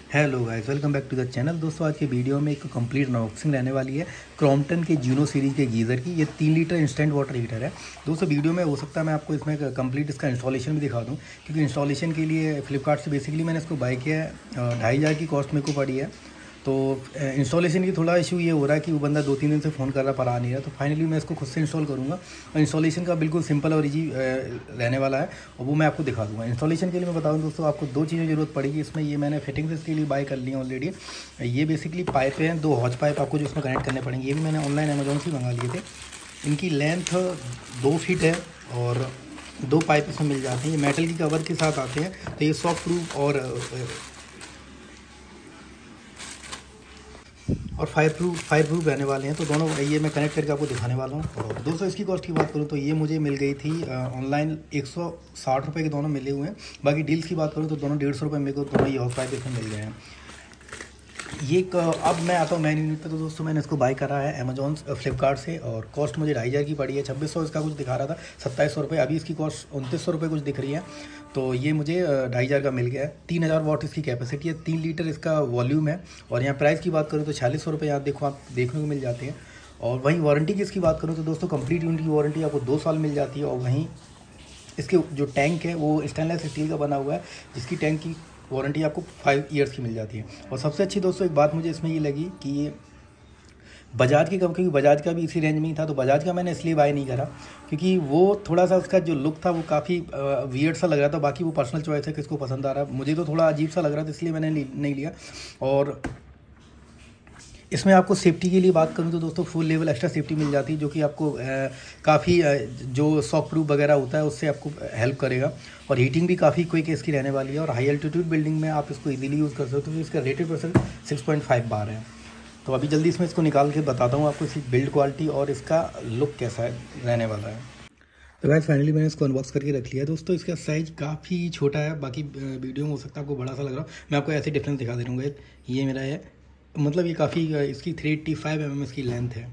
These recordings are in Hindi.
Hello guys, welcome back to the channel. दोस्तों आज के वीडियो में एक कंप्लीट अनबॉक्सिंग रहने वाली है क्रॉम्पटन के जूनो सीरीज़ के गीज़र की। ये 3 लीटर इंस्टेंट वाटर हीटर है। दोस्तों वीडियो में हो सकता है मैं आपको इसमें कंप्लीट इसका इंस्टॉलेशन भी दिखा दूं, क्योंकि इंस्टॉलेशन के लिए फ्लिपकार्ट से बेसिकली मैंने इसको बाय किया है। 2500 की कॉस्ट मेरे को पड़ी है। तो इंस्टॉलेशन की थोड़ा इशू ये हो रहा है कि वो बंदा 2-3 दिन से फ़ोन कर रहा पर आ नहीं रहा। तो फाइनली मैं इसको खुद से इंस्टॉल करूँगा और इंस्टॉलेशन का बिल्कुल सिंपल और ईजी रहने वाला है और वो मैं आपको दिखा दूँगा। इंस्टॉलेशन के लिए मैं बताऊँ दोस्तों, आपको 2 चीज़ें ज़रूरत पड़ेगी इसमें। ये मैंने फिटिंग्स इसके लिए बाय कर ली है ऑलरेडी। ये बेसिकली पाइप हैं, 2 हॉज पाइप आपको जो इसमें कनेक्ट करने पड़ेंगे। ये भी मैंने ऑनलाइन अमेजोन से मंगा लिए थे। इनकी लेंथ 2 फीट है और 2 पाइप इसमें मिल जाते हैं। ये मेटल की कवर के साथ आते हैं, तो ये सॉफ्ट प्रूफ और फायर प्रूफ रहने वाले हैं। तो दोनों ये मैं कनेक्ट करके आपको दिखाने वाला हूँ। और दोस्तों इसकी कॉस्ट की बात करूँ तो ये मुझे मिल गई थी ऑनलाइन 160 रुपये के दोनों मिले हुए हैं। बाकी डील्स की बात करूँ तो दोनों 150 रुपये मेरे को दोनों ये हॉस पाइप इसमें मिल गए हैं। ये अब मैं आता हूँ मेन यूनिट पे। तो दोस्तों मैंने इसको बाय करा है अमेजोन फ्लिपकार्ट से और कॉस्ट मुझे 2500 की पड़ी है। 2600 इसका कुछ दिखा रहा था, 2700 रुपये। अभी इसकी कॉस्ट 2900 रुपये कुछ दिख रही है। तो ये मुझे 2500 का मिल गया है। 3000 वाट इसकी कैपेसिटी है, 3 लीटर इसका वॉल्यूम है। और यहाँ प्राइस की बात करूँ तो 4600 रुपये यहाँ देखो आप देखने को मिल जाते हैं। और वहीं वारंटी की इसकी बात करूँ तो दोस्तों कंप्लीट यूनिट की वारंटी आपको 2 साल मिल जाती है। और वहीं इसके जो टैंक है वो स्टेनलेस स्टील का बना हुआ है, जिसकी टैंक की वारंटी आपको 5 ईयर्स की मिल जाती है। और सबसे अच्छी दोस्तों एक बात मुझे इसमें ये लगी कि ये बजाज की क्योंकि बजाज का भी इसी रेंज में ही था। तो बजाज का मैंने इसलिए बाय नहीं करा क्योंकि वो थोड़ा सा उसका जो लुक था वो काफ़ी वियर्ड सा लग रहा था। बाकी वो पर्सनल चॉइस है, किसको पसंद आ रहा है। मुझे तो थोड़ा अजीब सा लग रहा था, इसलिए मैंने नहीं लिया। और इसमें आपको सेफ्टी के लिए बात करूं तो दोस्तों फुल लेवल एक्स्ट्रा सेफ्टी मिल जाती है, जो कि आपको काफ़ी जो शॉक प्रूफ वगैरह होता है उससे आपको हेल्प करेगा। और हीटिंग भी काफ़ी क्विक इसकी रहने वाली है। और हाई एल्टीट्यूड बिल्डिंग में आप इसको इजीली यूज़ कर सकते हो। तो इसका रेटेड परसेंट 6.5 बार है। तो अभी जल्दी इसमें इसको निकाल के बताता हूँ आपको इसकी बिल्ड क्वालिटी और इसका लुक कैसा है रहने वाला है। तो गाइस फाइनली मैंने इसको अनबॉक्स करके रख लिया है। दोस्तों इसका साइज़ काफ़ी छोटा है, बाकी वीडियो में हो सकता है आपको बड़ा सा लग रहा हो। मैं आपको ऐसे डिफरेंस दिखा दे दूँगा। ये मेरा है, मतलब ये काफ़ी इसकी 385 mm इसकी लेंथ है।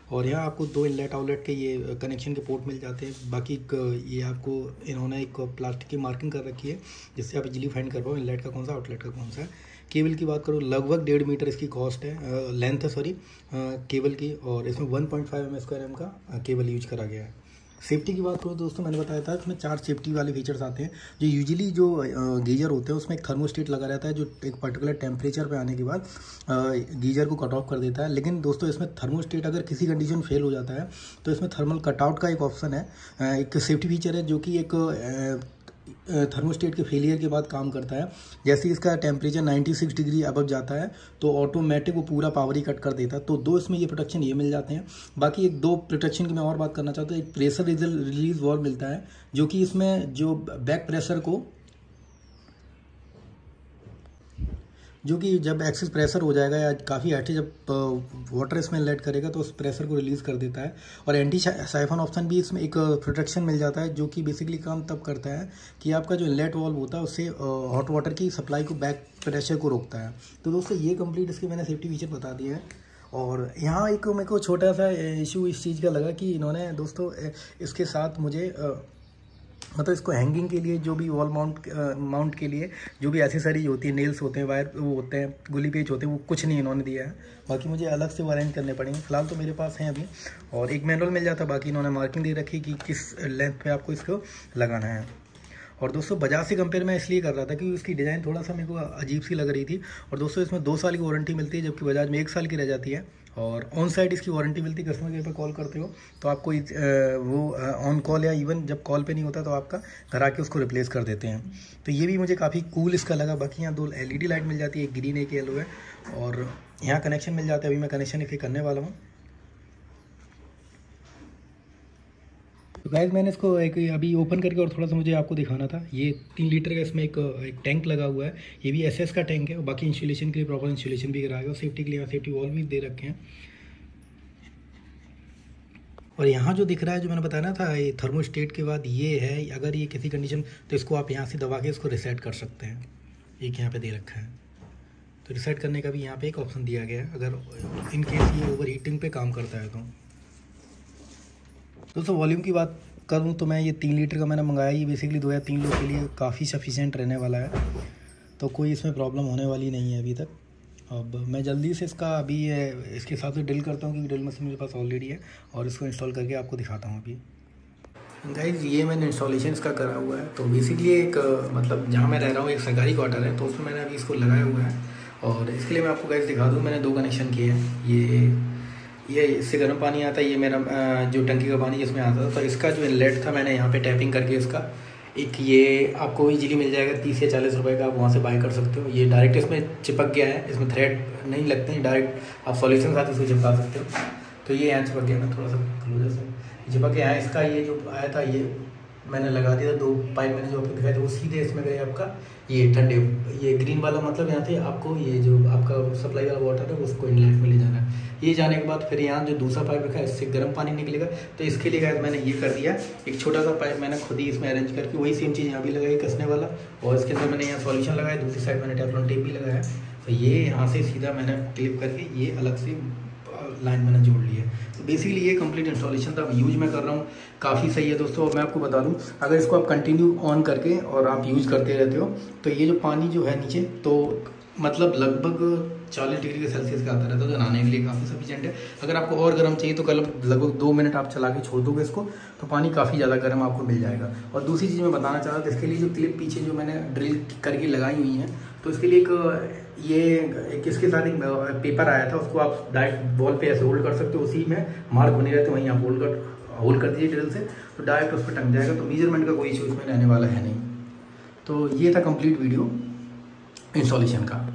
और यहाँ आपको 2 इनलेट आउटलेट के ये कनेक्शन के पोर्ट मिल जाते हैं। बाकी ये आपको इन्होंने एक प्लास्टिक की मार्किंग कर रखी है, जिससे आप इजीली फाइंड कर पाओ इनलेट का कौन सा आउटलेट का कौन सा है। केबल की बात करूँ लगभग 1.5 मीटर इसकी कॉस्ट है, लेंथ है सॉरी केबल की। और इसमें 1.5 mm का केबल यूज करा गया है। सेफ्टी की बात करूँ दोस्तों मैंने बताया था इसमें 4 सेफ्टी वाले फीचर्स आते हैं। जो यूजुअली जो गीजर होते हैं उसमें एक थर्मोस्टेट लगा रहता है, जो एक पर्टिकुलर टेम्परेचर पे आने के बाद गीजर को कट ऑफ कर देता है। लेकिन दोस्तों इसमें थर्मोस्टेट अगर किसी कंडीशन फेल हो जाता है तो इसमें थर्मल कटआउट का एक ऑप्शन है, एक सेफ्टी फीचर है, जो कि एक थर्मोस्टेट के फेलियर के बाद काम करता है। जैसे इसका टेम्परेचर 96 डिग्री अबव जाता है तो ऑटोमेटिक वो पूरा पावर ही कट कर देता है। तो 2 इसमें ये प्रोटेक्शन ये मिल जाते हैं। बाकी एक 2 प्रोटेक्शन की मैं और बात करना चाहता हूँ। एक प्रेशर रिलीज वाल्व मिलता है, जो कि इसमें जो बैक प्रेशर को, जो कि जब एक्सेस प्रेशर हो जाएगा या काफ़ी हाइट जब वाटर इसमें इनलेट करेगा तो उस प्रेशर को रिलीज़ कर देता है। और एंटी साइफन ऑप्शन भी इसमें एक प्रोटेक्शन मिल जाता है, जो कि बेसिकली काम तब करता है कि आपका जो इनलेट वाल्व होता है उससे हॉट वाटर की सप्लाई को बैक प्रेशर को रोकता है। तो दोस्तों ये कंप्लीट इसके मैंने सेफ्टी फीचर बता दिए हैं। और यहाँ एक मेरे को छोटा सा इशू इस चीज़ का लगा कि इन्होंने दोस्तों इसके साथ मुझे मतलब इसको हैंगिंग के लिए जो भी वॉल माउंट के लिए जो भी एसेसरीज होती है, नेल्स होते हैं, वायर वो होते हैं, गुली पेच होते हैं, वो कुछ नहीं इन्होंने दिया है। बाकी मुझे अलग से वो अरेंज करने पड़ेंगे। फिलहाल तो मेरे पास हैं अभी। और एक मैनुअल मिल जाता है, बाकी इन्होंने मार्किंग दे रखी कि किस लेंथ पे आपको इसको लगाना है। और दोस्तों बजाज से कंपेयर मैं इसलिए कर रहा था क्योंकि उसकी डिज़ाइन थोड़ा सा मेरे को अजीब सी लग रही थी। और दोस्तों इसमें 2 साल की वारंटी मिलती है, जबकि बजाज में 1 साल की रह जाती है। और ऑन साइट इसकी वारंटी मिलती है। कस्टमर केयर पर कॉल करते हो तो आपको वो ऑन कॉल या इवन जब कॉल पे नहीं होता तो आपका घर आके उसको रिप्लेस कर देते हैं। तो ये भी मुझे काफ़ी कूल इसका लगा। बाकी यहाँ 2 LED लाइट मिल जाती है, एक ग्रीन एक येलो है। और यहाँ कनेक्शन मिल जाता है, अभी मैं कनेक्शन इसे करने वाला हूँ। तो गाइस मैंने इसको एक अभी ओपन करके और थोड़ा सा मुझे आपको दिखाना था। ये 3 लीटर का इसमें एक टैंक लगा हुआ है। ये भी SS का टैंक है। और बाकी इंसुलेशन के लिए प्रॉपर इंसुलेशन भी कराया गया। और सेफ्टी के लिए सेफ्टी वॉल्व भी दे रखे हैं। और यहाँ जो दिख रहा है जो मैंने बताया था ये थर्मोस्टेट के बाद ये है, अगर ये किसी कंडीशन तो इसको आप यहाँ से दबा के इसको रीसेट कर सकते हैं। एक यहाँ पे दे रखा है, तो रीसेट करने का भी यहाँ पे एक ऑप्शन दिया गया है, अगर इन केस ये ओवर हीटिंग पे काम करता है तो। दोस्तों वॉल्यूम की बात करूँ तो मैं ये 3 लीटर का मैंने मंगाया। ये बेसिकली 2 या 3 लोग के लिए काफ़ी सफिशिएंट रहने वाला है। तो कोई इसमें प्रॉब्लम होने वाली नहीं है अभी तक। अब मैं जल्दी से अभी इसके हिसाब से ड्रिल करता हूँ, क्योंकि ड्रिल मशीन मेरे पास ऑलरेडी है, और इसको इंस्टॉल करके आपको दिखाता हूँ अभी। गाइस ये मैंने इंस्टॉलेशन इसका करा हुआ है। तो बेसिकली एक मतलब जहाँ मैं रह रहा हूँ एक सरकारी क्वार्टर है, तो उसमें मैंने अभी इसको लगाया हुआ है। और इसके लिए मैं आपको गाइस दिखा दूँ, मैंने 2 कनेक्शन किए हैं। ये इससे गर्म पानी आता है, ये मेरा जो टंकी का पानी जिसमें आता था। तो इसका जो इनलेट था मैंने यहाँ पे टैपिंग करके इसका एक, ये आपको इजीली मिल जाएगा 30 या 40 रुपये का, आप वहाँ से बाय कर सकते हो। ये डायरेक्ट इसमें चिपक गया है, इसमें थ्रेड नहीं लगते हैं, डायरेक्ट आप सॉल्यूशन के साथ इसको चिपका सकते हो। तो ये यहाँ चिपक गया, मैं थोड़ा सा क्लोजर से चिपक गया है। इसका ये जो आया था ये मैंने लगा दिया, 2 पाइप मैंने जो आपको दिखाया था वो सीधे इसमें गए आपका ये ठंडे, ये ग्रीन वाला मतलब यहाँ से आपको ये जो आपका सप्लाई वाला वाटर है उसको इनलेट में ले जाना है। ये जाने के बाद फिर यहाँ जो दूसरा पाइप रखा है इससे गर्म पानी निकलेगा। तो इसके लिए गाइस मैंने ये कर दिया, एक छोटा सा पाइप मैंने खुद ही इसमें अरेंज करके वही सेम चीज़ यहाँ भी लगाई कसने वाला, और इसके अंदर मैंने यहाँ सॉल्यूशन लगाया, दूसरी साइड मैंने टेफ्लॉन टेप भी लगाया। तो ये यहाँ से सीधा मैंने क्लिप करके ये अलग से लाइन मैंने जोड़ ली है। तो बेसिकली ये कंप्लीट इंस्टॉलेशन था, यूज मैं कर रहा हूँ, काफ़ी सही है दोस्तों। और मैं आपको बता दूँ, अगर इसको आप कंटिन्यू ऑन करके और आप यूज़ करते रहते हो तो ये जो पानी जो है नीचे तो मतलब लगभग 40 डिग्री के सेल्सियस का आता रहता है, तो नहाने के लिए काफ़ी सफिशिएंट है। अगर आपको और गर्म चाहिए तो कल लगभग 2 मिनट आप चला के छोड़ दोगे इसको, तो पानी काफ़ी ज़्यादा गर्म आपको मिल जाएगा। और दूसरी चीज़ मैं बताना चाह रहा था, इसके लिए जो क्लिप पीछे जो मैंने ड्रिल करके लगाई हुई हैं, तो इसके लिए एक इसके साथ एक पेपर आया था, उसको आप डायरेक्ट वॉल पे ऐसे होल्ड कर सकते हो, उसी में मार्क बने रहते वहीं आप होल्ड कर दीजिए ड्रिल से, तो डायरेक्ट उस पर टंग जाएगा। तो मेजरमेंट का कोई इशू इसमें रहने वाला है नहीं। तो ये था कंप्लीट वीडियो इंस्टॉलेशन का।